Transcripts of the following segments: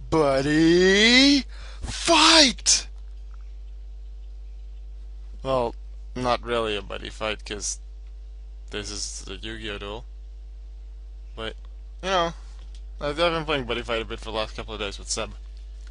Buddy, fight! Well, not really a buddy fight, because this is the Yu-Gi-Oh! Duel. But, you know, I've been playing buddy fight a bit for the last couple of days with Seb.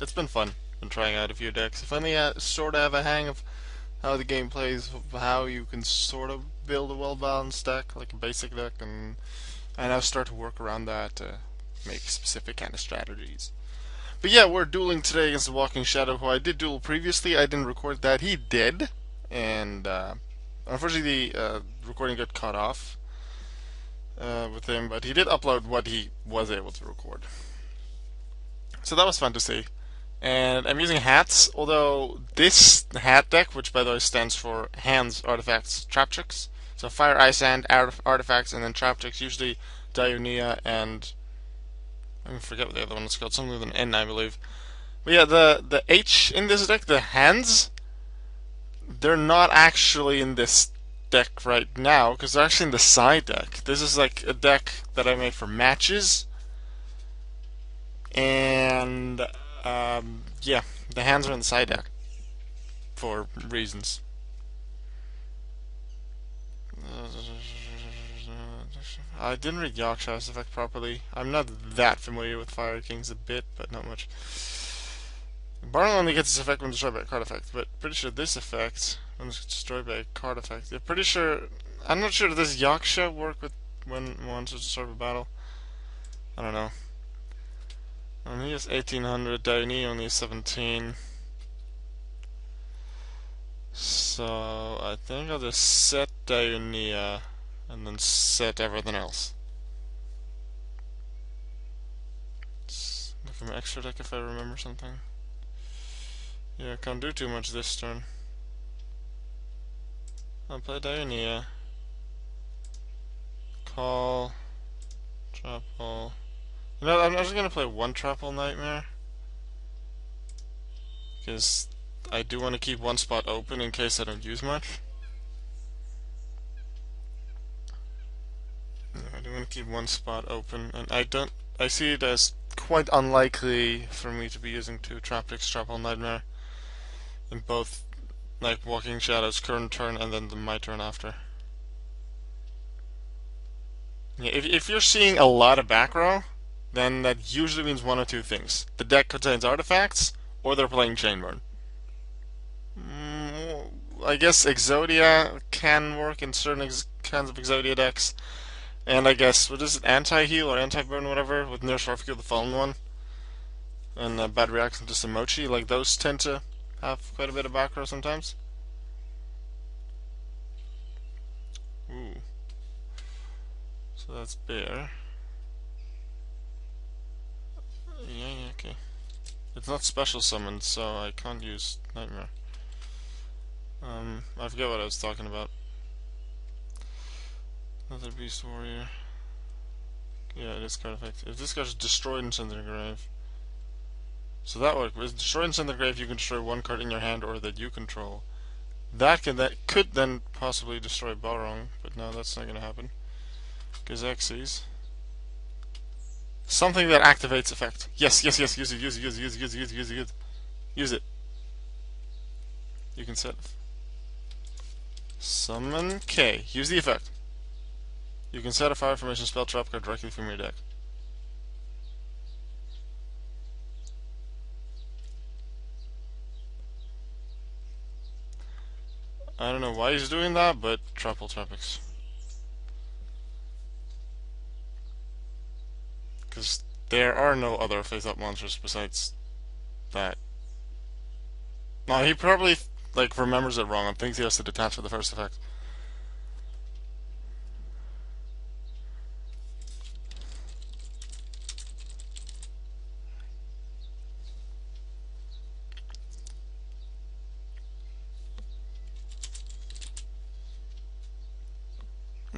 It's been fun. Been trying out a few decks. I finally sort of have a hang of how the game plays, how you can sort of build a well-balanced deck, like a basic deck, and I now start to work around that to make specific kind of strategies. But yeah, we're dueling today against the Walking Shadow, who I did duel previously. I didn't record that. He did. And unfortunately, the recording got cut off with him, but he did upload what he was able to record. So that was fun to see. And I'm using hats, although this hat deck, which by the way stands for hands, artifacts, trap tricks. So fire, ice, sand, artifacts, and then trap tricks, usually Dionia and I forget what the other one is called, something with an N, I believe. But yeah, the H in this deck, the hands, they're not actually in this deck right now because they're actually in the side deck. This is like a deck that I made for matches, and yeah, the hands are in the side deck for reasons. I didn't read Yaksha's effect properly. I'm not that familiar with Fire Kings, a bit, but not much. Barn only gets its effect when destroyed by a card effect, but pretty sure this effect when it's destroyed by a card effect. I'm pretty sure. I'm not sure does Yaksha work with when monsters destroyed by battle. I don't know. He has 1800. Dione only has 17. So I think I'll just set Dionia and then set everything else. Look at my extra deck if I remember something. Yeah, I can't do too much this turn. I'll play Dionia. Call. Trapple. You know, I'm just gonna play one Trapple Nightmare. Because I do want to keep one spot open in case I don't use much. Yeah, I do want to keep one spot open, and I see it as quite unlikely for me to be using two Traptrix Trapple Nightmare in both, like, Walking Shadow's current turn and then my turn after. Yeah, if you're seeing a lot of back row, then that usually means one or two things. The deck contains artifacts, or they're playing Chainburn. I guess Exodia can work in certain kinds of Exodia decks. And I guess, what is it, anti-heal or anti-burn, whatever, with Nurse Rescue, the fallen one. And bad reaction to Samochi, like those tend to have quite a bit of back row sometimes. Ooh. So that's Bear. Yeah, okay. It's not special summoned, so I can't use Nightmare. I forget what I was talking about. Another Beast Warrior. Yeah, it is card effect. If this guy's destroyed and sent to the grave. So that works. With destroyed and sent to the grave, you can destroy one card in your hand or that you control. That could then possibly destroy Balrog, but no, that's not gonna happen. Because Xyz. Something that activates effect. Yes, use it, use it, use it, use it, use it, use it, use it, use it. Use it. You can set Summon K. Use the effect. You can set a fire formation spell trap card directly from your deck. I don't know why he's doing that, but Trapple Tropics. Because there are no other face-up monsters besides that. No, he probably like remembers it wrong and thinks he has to detach for the first effect.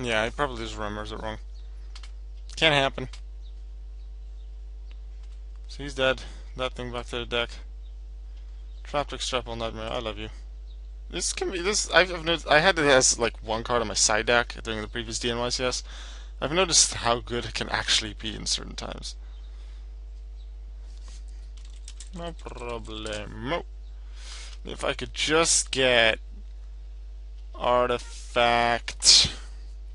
Yeah, he probably just remembers it wrong. Can't happen. So he's dead. That thing back to the deck. Traptrix Trapple Nightmare, I love you. This can be this. I've noticed. I had it as like one card on my side deck during the previous DNYCS. I've noticed how good it can actually be in certain times. No problemo. If I could just get artifact.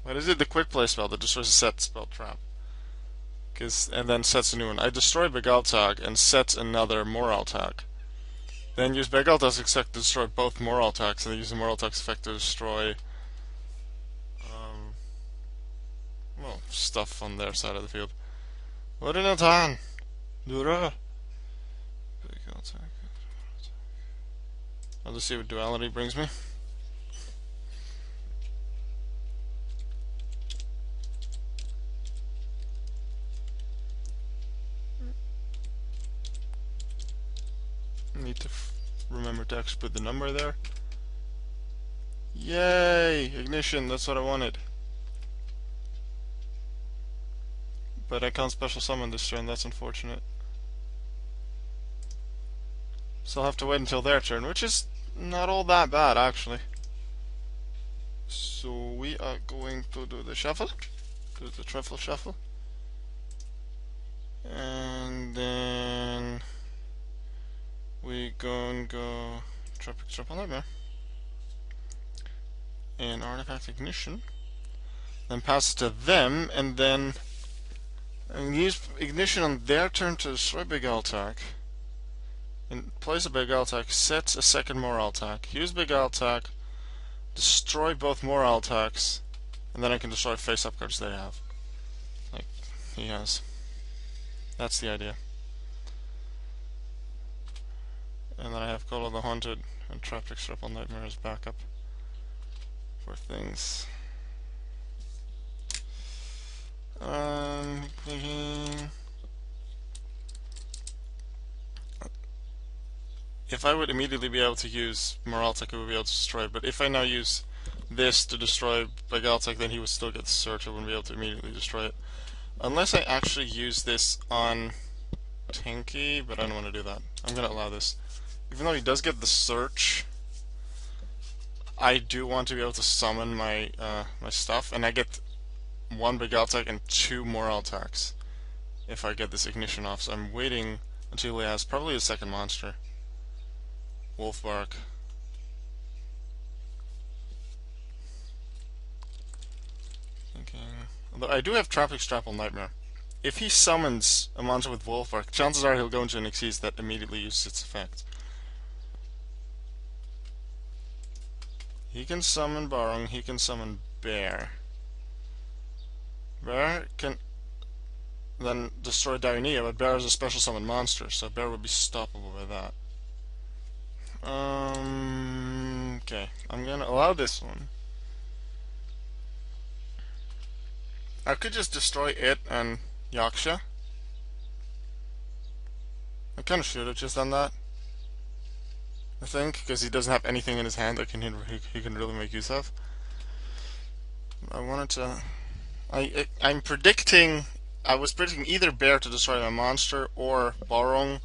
What is it? The quick play spell that destroys a set spell trap. And then sets a new one. I destroy Begaltag and sets another Moraltag. Then use Begaltag's effect to destroy both Moraltags, and then use the Moraltag's effect to destroy, well, stuff on their side of the field. What in a tan? Dura. I'll just see what duality brings me. Need to remember to actually put the number there. Yay! Ignition, that's what I wanted. But I can't special summon this turn, that's unfortunate. So I'll have to wait until their turn, which is not all that bad, actually. So we are going to do the shuffle. Do the truffle shuffle. And then we gonna go Tropic Triple Nightmare. And Artifact Ignition. Then pass it to them, and then use Ignition on their turn to destroy Begaltag. In place of Begaltag, sets a second Moraltag. Use Begaltag, destroy both Moraltags, and then I can destroy face-up cards they have. Like he has. That's the idea. And then I have Call of the Haunted and Traptrix Triple Nightmare as backup for things. If I would immediately be able to use Moraltag, I would be able to destroy it. But if I now use this to destroy Begaltag, then he would still get the search. I wouldn't be able to immediately destroy it. Unless I actually use this on Tinky, but I don't want to do that. I'm going to allow this. Even though he does get the search, I do want to be able to summon my my stuff, and I get one Begaltag and two Moraltags if I get this ignition off. So I'm waiting until he has probably a second monster. Wolfbark. Thinking. Although I do have Tropic Triple Nightmare. If he summons a monster with Wolfbark, chances are he'll go into an Xyz that immediately uses its effect. He can summon Barong, he can summon Bear. Bear can then destroy Dionysia, but Bear is a special summon monster, so Bear would be stoppable by that. Okay, I'm gonna allow this one. I could just destroy it and Yaksha. I kind of should have just done that, I think, because he doesn't have anything in his hand that he can really make use of. I wanted to. I'm predicting. I was predicting either Bear to destroy my monster or Barong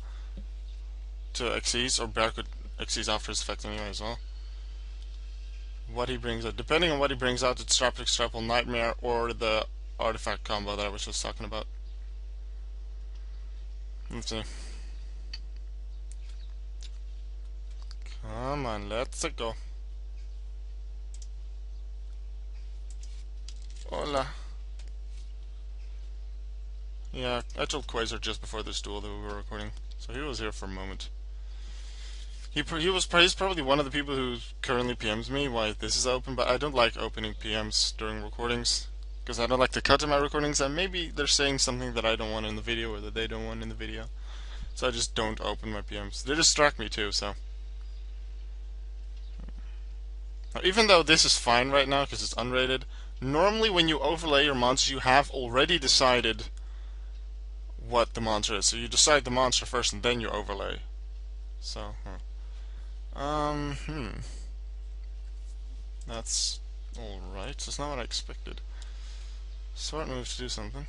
to Xyz, or Bear could Xyz after his effect anyway as well. What he brings out, depending on what he brings out, it's Traptrix Triple Nightmare or the artifact combo that I was just talking about. Let's see. Come on, let's go. Hola. Yeah, I told Quasar just before this duel that we were recording, so he was here for a moment. He's probably one of the people who currently PMs me why this is open, but I don't like opening PMs during recordings because I don't like to cut to my recordings, and maybe they're saying something that I don't want in the video or that they don't want in the video, so I just don't open my PMs. They distract me too, so. Even though this is fine right now because it's unrated, normally when you overlay your monster, you have already decided what the monster is. So you decide the monster first and then you overlay. So, That's alright. That's not what I expected. Sword moves to do something.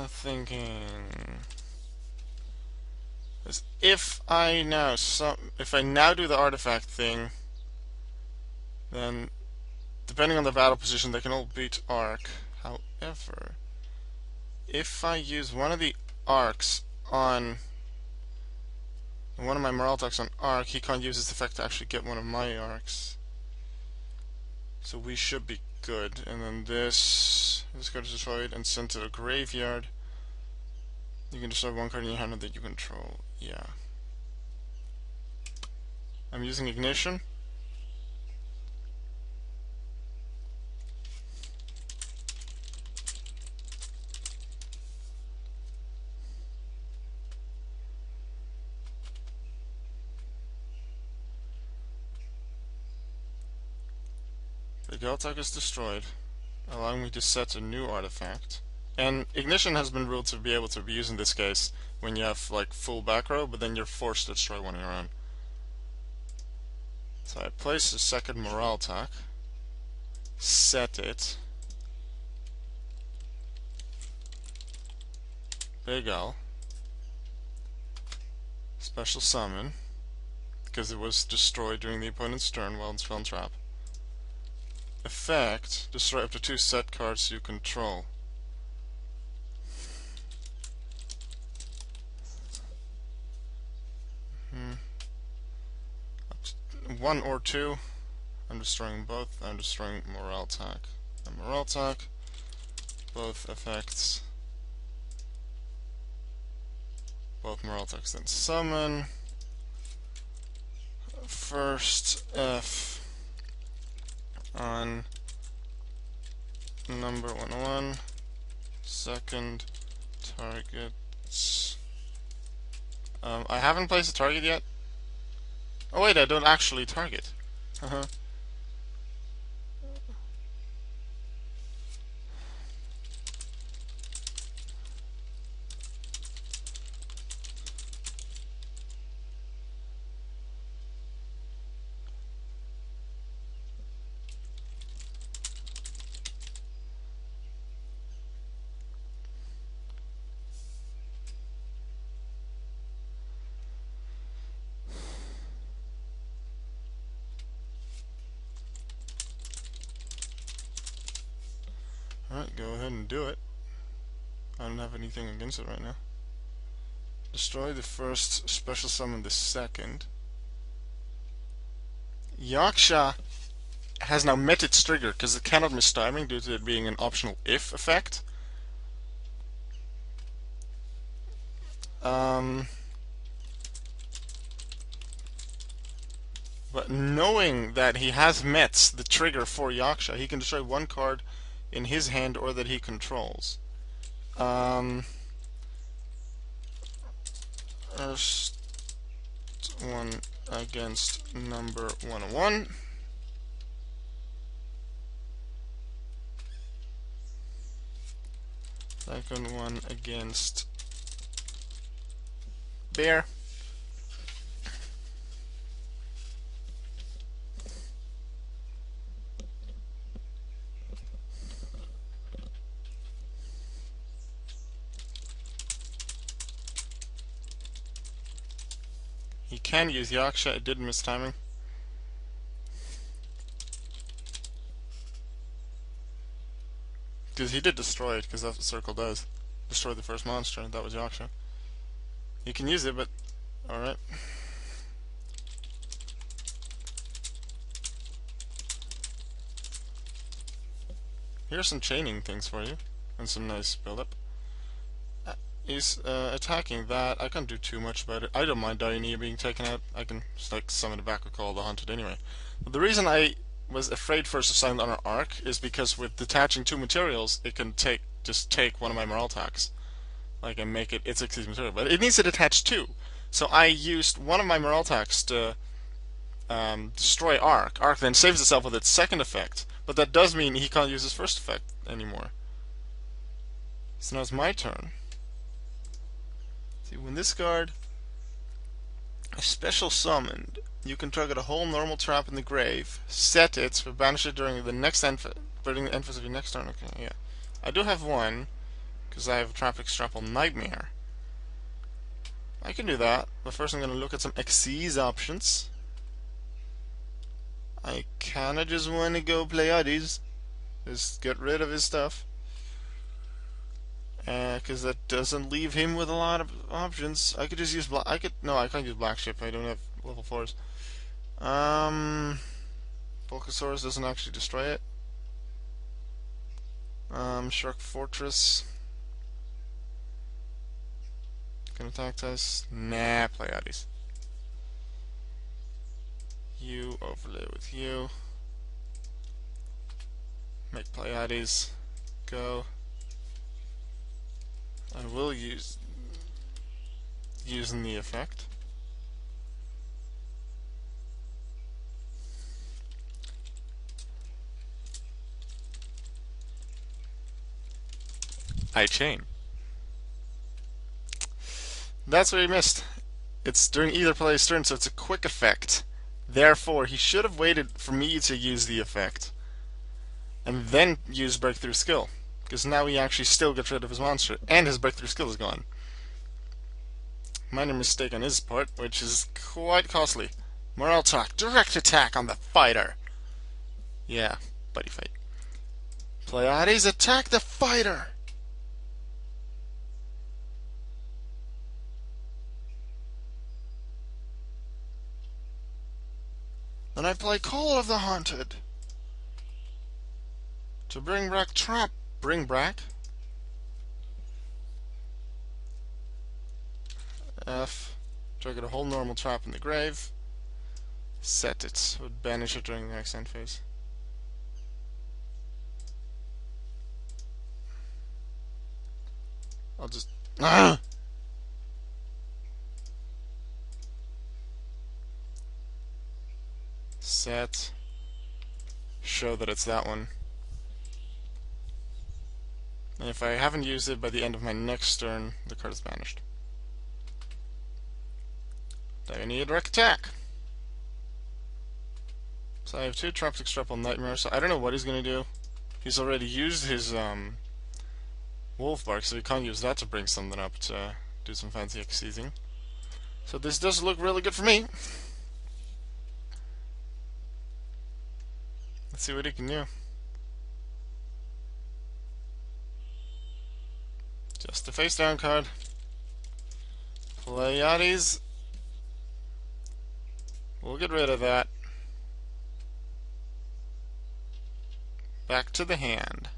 Thinking. If I now do the artifact thing, then depending on the battle position, they can all beat arc. However, if I use one of the arcs on one of my morale attacks on arc, he can't use his effect to actually get one of my arcs. So we should be good. And then this card is destroyed and sent to the graveyard. You can destroy one card in your hand that you control. Yeah. I'm using Ignition. The Galtak is destroyed, allowing me to set a new artifact. And Ignition has been ruled to be able to be used in this case when you have like full back row, but then you're forced to destroy one of your own. So I place a second morale attack, set it, Big L, special summon, because it was destroyed during the opponent's turn while in spell and trap. Effect, destroy up to 2 set cards you control. One or two. I'm destroying both. I'm destroying morale attack. A morale attack. Both effects. Both morale attacks. Then summon. First F on number 101. Second targets. I haven't placed a target yet. Oh wait, I don't actually target. Alright, go ahead and do it. I don't have anything against it right now. Destroy the first, special summon the second. Yaksha has now met its trigger because it cannot miss timing due to it being an optional if effect. But knowing that he has met the trigger for Yaksha, he can destroy one card in his hand or that he controls. First one against number 101. Second one against Bear. He can use Yaksha, it did miss timing. Because he did destroy it, because that's what Circle does. Destroy the first monster, that was Yaksha. You can use it, but... alright. Here's some chaining things for you, and some nice build-up. He's attacking that. I can't do too much about it. I don't mind Diania being taken out. I can just like summon it back or call the Hunted anyway. But the reason I was afraid first of Silent Honor Arc is because with detaching 2 materials, it can just take one of my morale attacks. Like, and make it its succeeds material. But it needs to detach 2. So I used one of my morale attacks to destroy Arc. Arc then saves itself with its second effect. But that does mean he can't use his first effect anymore. So now it's my turn. See, when this card is special summoned, you can target a whole normal trap in the grave, set it, so banish it during the next during the end phase of your next turn. Okay, yeah. I do have one, because I have Traffic Strapple Nightmare. I can do that, but first I'm going to look at some Xyz options. I kinda just want to go play Oddies. Just get rid of his stuff. Because that doesn't leave him with a lot of options. I could just use black. No, I can't use black ship. I don't have level 4s. Bulkasaurus doesn't actually destroy it. Shark Fortress can attack us. Nah, play Oddies. You overlay with you. Make Pleiades. Go. I will using the effect. I chain. That's where he missed. It's during either player's turn, so it's a quick effect. Therefore, he should have waited for me to use the effect. And then use Breakthrough Skill. Because now he actually still gets rid of his monster. And his Breakthrough Skill is gone. Minor mistake on his part, which is quite costly. Morale talk. Direct attack on the fighter. Yeah, buddy fight. Pleiades, attack the fighter! Then I play Call of the Haunted. To bring back trap. Bring back. F. Trigger a whole normal trap in the grave. Set it. Would banish it during the next end phase. I'll just. Set. Show that it's that one. And if I haven't used it by the end of my next turn, the card is banished. I need a direct attack. So I have 2 traps, Extrapol, Nightmare, so I don't know what he's going to do. He's already used his Wolf Bark, so he can't use that to bring something up to do some fancy seizing. So this does look really good for me. Let's see what he can do. Just a face down card. Pleiades. We'll get rid of that. Back to the hand.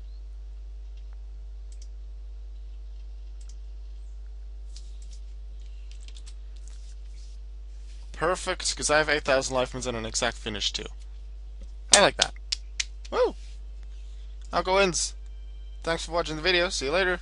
Perfect, because I have 8,000 life points and an exact finish too. I like that. Woo! Alco wins. Thanks for watching the video. See you later.